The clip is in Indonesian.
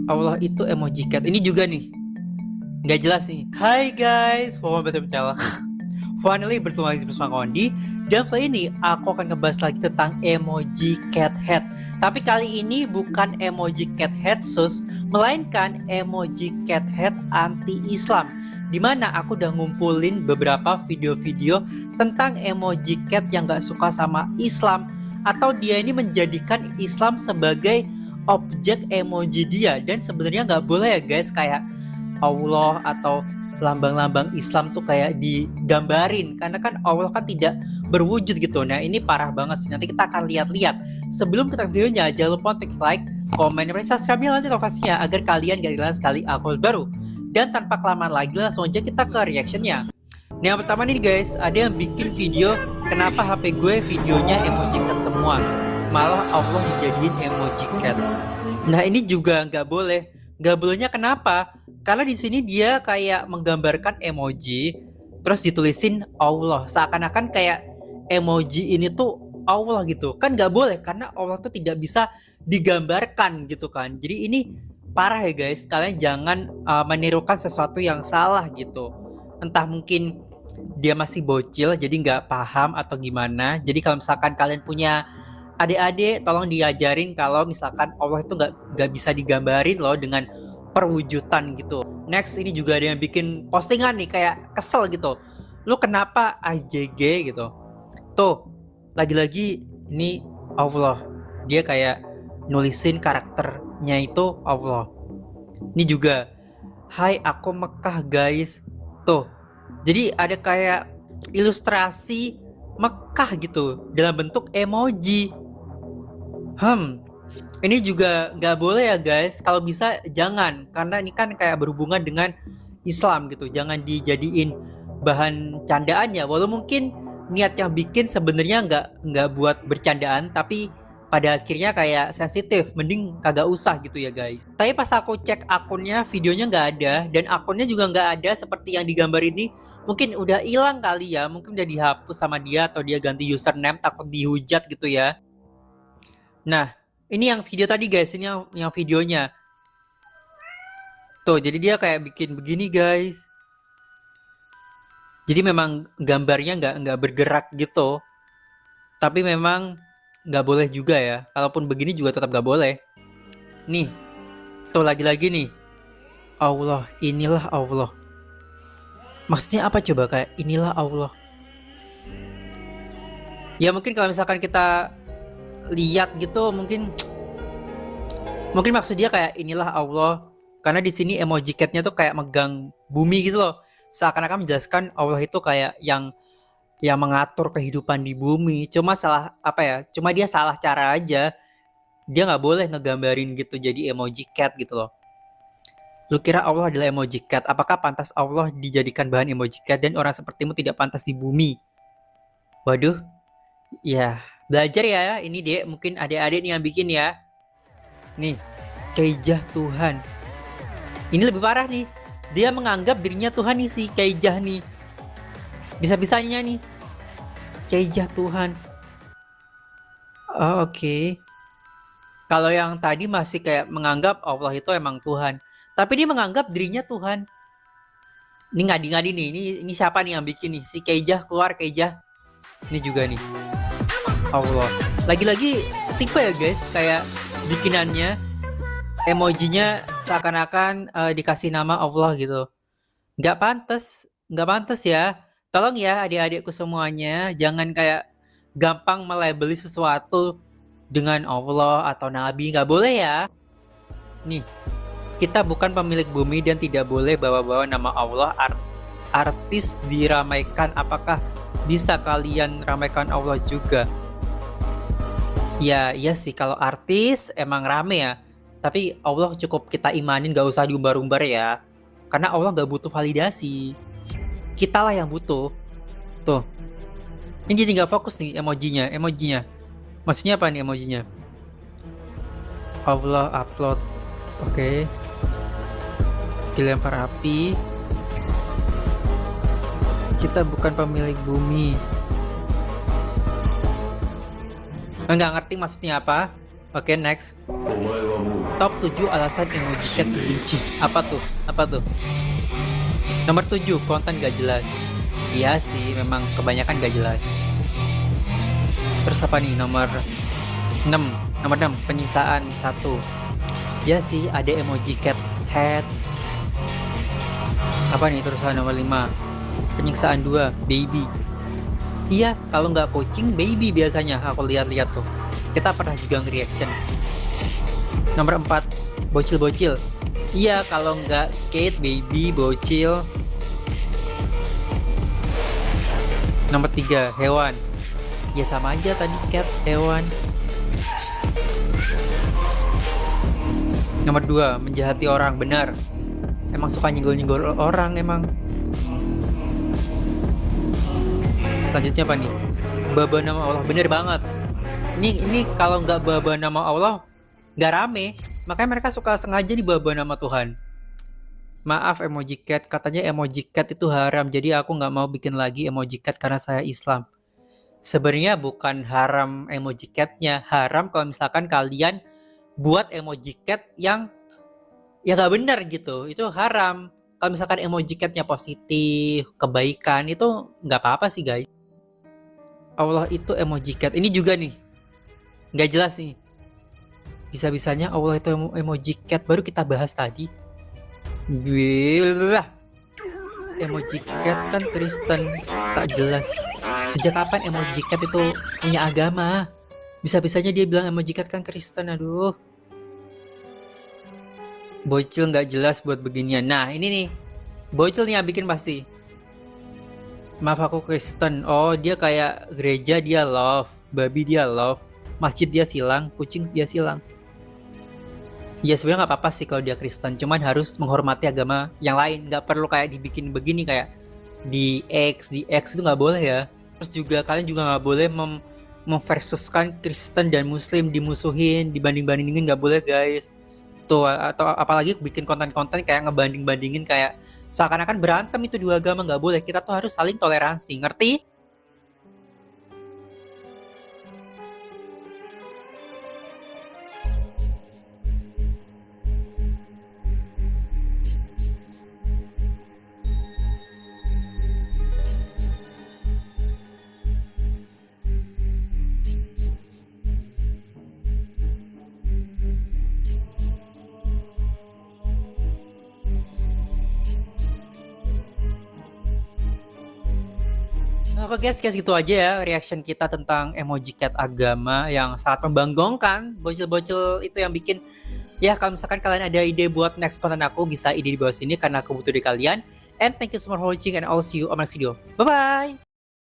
Allah itu emoji cat. Ini juga nih, nggak jelas nih. Hai guys, welcome back to my channel. Finally bertemu lagi bersama Kondi. Dan kali ini aku akan ngebahas lagi tentang emoji cat head. Tapi kali ini bukan emoji cat head sus, melainkan emoji cat head anti-Islam. Dimana aku udah ngumpulin beberapa video-video tentang emoji cat yang gak suka sama Islam, atau dia ini menjadikan Islam sebagai objek emoji dia. Dan sebenarnya nggak boleh ya guys, kayak Allah atau lambang-lambang Islam tuh kayak digambarin, karena kan Allah kan tidak berwujud gitu. Nah ini parah banget sih, nanti kita akan lihat-lihat. Sebelum kita videonya, jangan lupa untuk like, komen, dan subscribe lanjut notifikasinya agar kalian gak ketinggalan sekali upload baru. Dan tanpa kelamaan lagi, langsung aja kita ke reactionnya. Nah yang pertama nih guys, ada yang bikin video kenapa HP gue videonya emoji cat semua, malah Allah dijadiin emoji cat. Nah ini juga nggak boleh. Nggak bolehnya kenapa? Karena di sini dia kayak menggambarkan emoji, terus ditulisin Allah, seakan-akan kayak emoji ini tuh Allah gitu. Kan nggak boleh, karena Allah tuh tidak bisa digambarkan gitu kan. Jadi ini parah ya guys. Kalian jangan menirukan sesuatu yang salah gitu. Entah mungkin dia masih bocil jadi nggak paham atau gimana. Jadi kalau misalkan kalian punya adik-adik, tolong diajarin kalau misalkan Allah itu nggak bisa digambarin loh dengan perwujudan gitu. Next, ini juga ada yang bikin postingan nih kayak kesel gitu. Lu kenapa AJG gitu? Tuh, lagi-lagi ini Allah. Dia kayak nulisin karakternya itu Allah. Ini juga, hai aku Mekah guys. Tuh, jadi ada kayak ilustrasi Mekah gitu dalam bentuk emoji. Ini juga nggak boleh ya guys. Kalau bisa jangan, karena ini kan kayak berhubungan dengan Islam gitu. Jangan dijadiin bahan candaan ya. Walau mungkin niat yang bikin sebenarnya nggak buat bercandaan, tapi pada akhirnya kayak sensitif. Mending kagak usah gitu ya guys. Tapi pas aku cek akunnya, videonya nggak ada, dan akunnya juga nggak ada seperti yang digambar ini. Mungkin udah hilang kali ya. Mungkin udah dihapus sama dia atau dia ganti username takut dihujat gitu ya. Nah, ini yang video tadi guys, ini yang videonya. Tuh, jadi dia kayak bikin begini guys. Jadi memang gambarnya nggak bergerak gitu. Tapi memang nggak boleh juga ya. Kalaupun begini juga tetap nggak boleh. Nih, tuh lagi-lagi nih. Allah, inilah Allah. Maksudnya apa coba kayak inilah Allah? Ya mungkin kalau misalkan kita lihat gitu mungkin maksud dia kayak inilah Allah, karena di sini emoji catnya tuh kayak megang bumi gitu loh, seakan-akan menjelaskan Allah itu kayak yang mengatur kehidupan di bumi. Cuma salah apa ya, cuma dia salah cara aja. Dia nggak boleh ngegambarin gitu jadi emoji cat gitu loh. Lu kira Allah adalah emoji cat? Apakah pantas Allah dijadikan bahan emoji cat dan orang sepertimu tidak pantas di bumi? Waduh, ya belajar ya ini deh, mungkin adik-adik nih yang bikin ya. Nih, Keijah Tuhan. Ini lebih parah nih. Dia menganggap dirinya Tuhan nih si Keijah nih. Bisa-bisanya nih. Keijah Tuhan. Oh, oke. Kalau yang tadi masih kayak menganggap Allah itu emang Tuhan. Tapi dia menganggap dirinya Tuhan. Ini ngadi-ngadi nih. Ini siapa nih yang bikin nih? Si Keijah, keluar Keijah. Ini juga nih. Allah. Lagi-lagi setipe ya guys. Kayak bikinannya, emojinya seakan-akan dikasih nama Allah gitu. Nggak pantas ya. Tolong ya adik-adikku semuanya, jangan kayak gampang melabeli sesuatu dengan Allah atau Nabi, nggak boleh ya. Nih, kita bukan pemilik bumi dan tidak boleh bawa-bawa nama Allah. Artis diramaikan, apakah bisa kalian ramaikan Allah juga? Ya, iya sih, kalau artis emang rame ya. Tapi Allah cukup kita imanin, gak usah diumbar-umbar ya. Karena Allah gak butuh validasi. Kita lah yang butuh. Tuh. Ini jadi gak fokus nih emojinya. Maksudnya apa nih emojinya? Allah upload. Oke. Dilempar api. Kita bukan pemilik bumi. Nggak ngerti maksudnya apa. Oke, next. Top 7 alasan emoji cat dibenci. Apa tuh? Apa tuh? Nomor 7, konten gak jelas. Iya sih, memang kebanyakan gak jelas. Terus apa nih? Nomor 6. Nomor 6, penyiksaan 1. Ya sih, ada emoji cat head. Apa nih terusan nomor 5? Penyiksaan 2, baby. Iya, kalau nggak kucing, baby biasanya. Aku lihat-lihat tuh. Kita pernah juga nge-reaction. Nomor 4, bocil-bocil. Iya, kalau nggak Kate, baby, bocil. Nomor 3, hewan. Ya sama aja tadi cat, hewan. Nomor 2, menjahati orang. Benar. Emang suka nyenggol-nyenggol orang emang. Selanjutnya apa nih? Baba nama Allah. Bener banget. Ini kalau nggak baba nama Allah, nggak rame. Makanya mereka suka sengaja dibaba nama Tuhan. Maaf emoji cat, katanya emoji cat itu haram. Jadi aku nggak mau bikin lagi emoji cat karena saya Islam. Sebenarnya bukan haram emoji catnya, haram kalau misalkan kalian buat emoji cat yang ya nggak benar gitu. Itu haram. Kalau misalkan emoji catnya positif, kebaikan, itu nggak apa-apa sih guys. Allah itu emoji cat. Ini juga nih, nggak jelas nih. Bisa-bisanya Allah itu emoji cat, baru kita bahas tadi. Emoji cat kan Kristen, tak jelas. Sejak kapan emoji cat itu punya agama? Bisa-bisanya dia bilang emoji cat kan Kristen, aduh. Bocil nggak jelas buat beginian. Nah ini nih, bocil nih yang bikin pasti. Maaf aku Kristen. Oh dia kayak gereja dia love, babi dia love, masjid dia silang, kucing dia silang. Ya sebenarnya nggak apa-apa sih kalau dia Kristen, cuman harus menghormati agama yang lain. Nggak perlu kayak dibikin begini kayak di X itu nggak boleh ya. Terus juga kalian juga nggak boleh memversuskan Kristen dan Muslim, dimusuhin, dibanding-bandingin, nggak boleh guys. Tuh atau apalagi bikin konten-konten kayak ngebanding-bandingin kayak seakan-akan berantem itu dua agama, nggak boleh. Kita tuh harus saling toleransi, ngerti? Oke guys, gitu aja ya reaction kita tentang emoji cat agama yang sangat membanggongkan. Bocil-bocil itu yang bikin. Ya kalau misalkan kalian ada ide buat next konten aku, bisa ide di bawah sini karena aku butuh dari kalian. And thank you so much for watching and I'll see you on my next video. Bye bye.